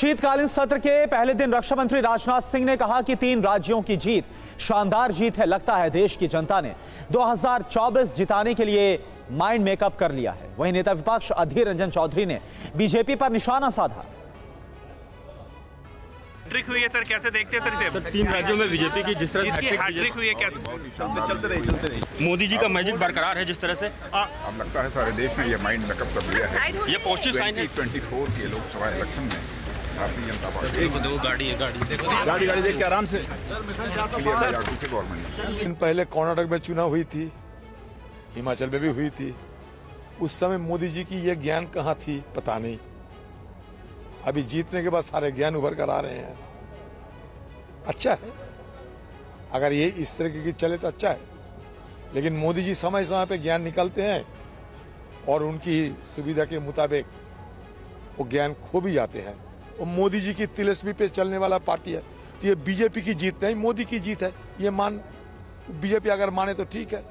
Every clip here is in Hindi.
शीतकालीन सत्र के पहले दिन रक्षा मंत्री राजनाथ सिंह ने कहा कि 3 राज्यों की जीत शानदार जीत है। लगता है देश की जनता ने 2024 जिताने के लिए माइंड मेकअप कर लिया है। वहीं नेता विपक्ष अधीर रंजन चौधरी ने बीजेपी पर निशाना साधा। हैट्रिक हुई है सर, कैसे देखते हैं सर इसे? तो 3 राज्यों में बीजेपी की जिस तरह हैट्रिक हुई है, कैसे चलते रहे। मोदी जी का मैजिक बरकरार है जिस तरह से। अब लगता है सारे देश में ये माइंड मेकअप कर लिया है। ये पॉजिटिव साइन है। 2024 के लोकसभा इलेक्शन में भारतीय जनता पार्टी दो गाड़ी है, गाड़ी देख के आराम से गवर्नमेंट। दिन पहले कर्नाटक में चुनाव हुई थी, हिमाचल में भी हुई थी। उस समय मोदी जी की ये ज्ञान कहाँ थी पता नहीं। अभी जीतने के बाद सारे ज्ञान उभर कर आ रहे हैं। अच्छा है, अगर ये इस तरीके की चले तो अच्छा है, लेकिन मोदी जी समय समय पे ज्ञान निकालते हैं और उनकी सुविधा के मुताबिक वो ज्ञान खो भी जाते हैं। वो मोदी जी की तिलस्मी पे चलने वाला पार्टी है, तो ये बीजेपी की जीत नहीं, मोदी की जीत है। ये बीजेपी अगर माने तो ठीक है।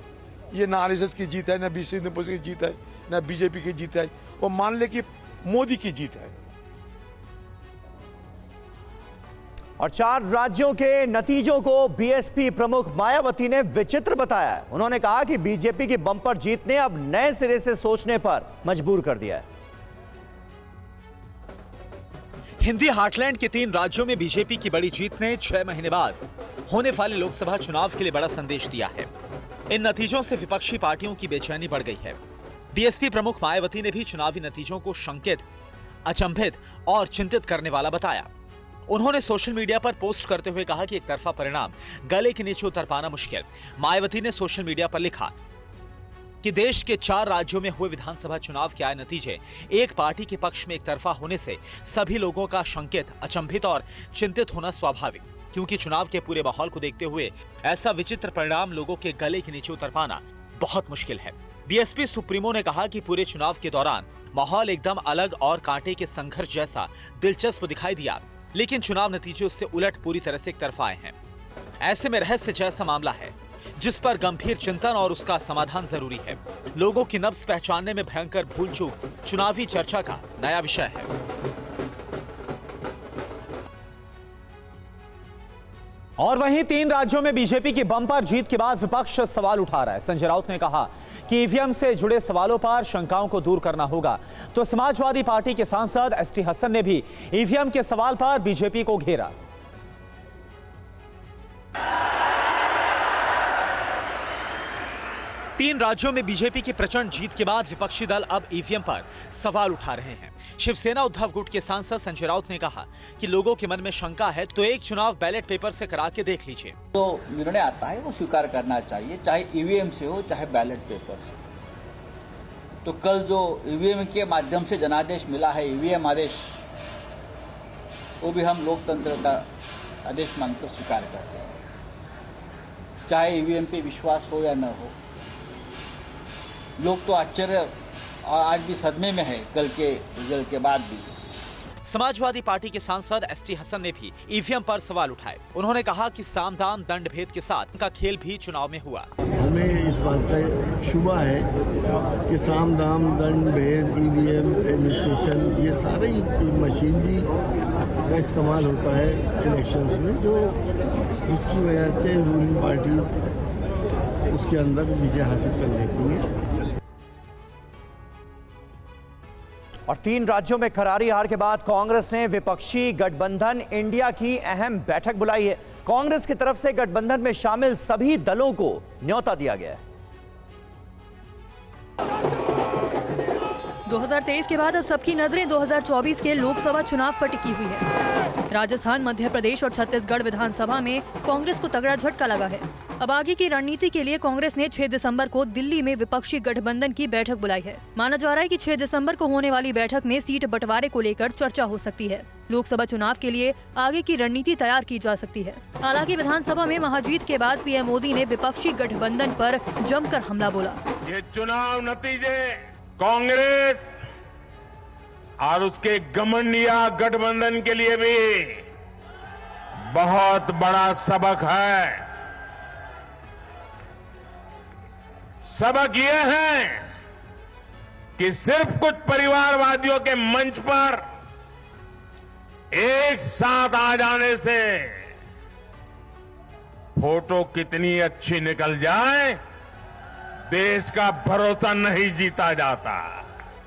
ये ना आरएसएस की जीत है, ना विश्व हिंदू परिषद की जीत है, ना बीजेपी की जीत है। वो मान ले कि मोदी की जीत है। और 4 राज्यों के नतीजों को बीएसपी प्रमुख मायावती ने विचित्र बताया है। उन्होंने कहा कि बीजेपी की बम्पर जीत ने अब नए सिरे से सोचने पर मजबूर कर दिया है। हिंदी हार्टलैंड के 3 राज्यों में बीजेपी की बड़ी जीत ने 6 महीने बाद होने वाले लोकसभा चुनाव के लिए बड़ा संदेश दिया है। इन नतीजों से विपक्षी पार्टियों की बेचैनी बढ़ गई है। बीएसपी प्रमुख मायावती ने भी चुनावी नतीजों को शंकित, अचंभित और चिंतित करने वाला बताया। उन्होंने सोशल मीडिया पर पोस्ट करते हुए कहा कि एक तरफा परिणाम गले के नीचे उतर पाना मुश्किल। मायावती ने सोशल मीडिया पर लिखा कि देश के 4 राज्यों में हुए विधानसभा चुनाव के आए नतीजे एक पार्टी के पक्ष में एक तरफा होने से सभी लोगों का शंकित, अचंभित और चिंतित होना स्वाभाविक, क्योंकि चुनाव के पूरे माहौल को देखते हुए ऐसा विचित्र परिणाम लोगों के गले के नीचे उतर पाना बहुत मुश्किल है। बीएसपी सुप्रीमो ने कहा कि पूरे चुनाव के दौरान माहौल एकदम अलग और कांटे के संघर्ष जैसा दिलचस्प दिखाई दिया, लेकिन चुनाव नतीजे उससे उलट पूरी तरह से एक तरफा आए हैं। ऐसे में रहस्य जैसा मामला है जिस पर गंभीर चिंतन और उसका समाधान जरूरी है। लोगों की नब्ज पहचानने में भयंकर भूल चूक चुनावी चर्चा का नया विषय है। और वहीं 3 राज्यों में बीजेपी की बम्पर जीत के बाद विपक्ष सवाल उठा रहा है। संजय राउत ने कहा कि ईवीएम से जुड़े सवालों पर शंकाओं को दूर करना होगा, तो समाजवादी पार्टी के सांसद एसटी हसन ने भी ईवीएम के सवाल पर बीजेपी को घेरा। 3 राज्यों में बीजेपी की प्रचंड जीत के बाद विपक्षी दल अब ईवीएम पर सवाल उठा रहे हैं। शिवसेना उद्धव गुट के सांसद संजय राउत ने कहा कि लोगों के मन में शंका है तो एक चुनाव बैलेट पेपर से करा के देख लीजिए। तो निर्णय आता है वो स्वीकार करना चाहिए, चाहे ईवीएम से हो चाहे बैलेट पेपर से। तो कल जो ईवीएम के माध्यम से जनादेश मिला है, ईवीएम आदेश, वो भी हम लोकतंत्र का आदेश मानकर स्वीकार करते हैं, चाहे ईवीएम पे विश्वास हो या न हो। लोग तो आश्चर्य और आज भी सदमे में है कल के रिजल्ट के बाद भी। समाजवादी पार्टी के सांसद एसटी हसन ने भी ईवीएम पर सवाल उठाए। उन्होंने कहा कि साम दाम दंड भेद के साथ का खेल भी चुनाव में हुआ। हमें इस बात का शुबा है कि साम दाम दंड भेद, ईवीएम, एडमिनिस्ट्रेशन, ये सारे मशीनरी का इस्तेमाल होता है इलेक्शंस में, जो जिसकी वजह से रूलिंग पार्टी उसके अंदर विजय हासिल कर लेती है। और 3 राज्यों में करारी हार के बाद कांग्रेस ने विपक्षी गठबंधन इंडिया की अहम बैठक बुलाई है। कांग्रेस की तरफ से गठबंधन में शामिल सभी दलों को न्योता दिया गया है। 2023 के बाद अब सबकी नजरें 2024 के लोकसभा चुनाव पर टिकी हुई है। राजस्थान, मध्य प्रदेश और छत्तीसगढ़ विधानसभा में कांग्रेस को तगड़ा झटका लगा है। अब आगे की रणनीति के लिए कांग्रेस ने 6 दिसंबर को दिल्ली में विपक्षी गठबंधन की बैठक बुलाई है। माना जा रहा है कि 6 दिसंबर को होने वाली बैठक में सीट बंटवारे को लेकर चर्चा हो सकती है। लोकसभा चुनाव के लिए आगे की रणनीति तैयार की जा सकती है। हालांकि विधानसभा में महाजीत के बाद पीएम मोदी ने विपक्षी गठबंधन पर जमकर हमला बोला। ये चुनाव नतीजे कांग्रेस और उसके घमंडिया गठबंधन के लिए भी बहुत बड़ा सबक है। सबक ये है कि सिर्फ कुछ परिवारवादियों के मंच पर एक साथ आ जाने से फोटो कितनी अच्छी निकल जाए, देश का भरोसा नहीं जीता जाता।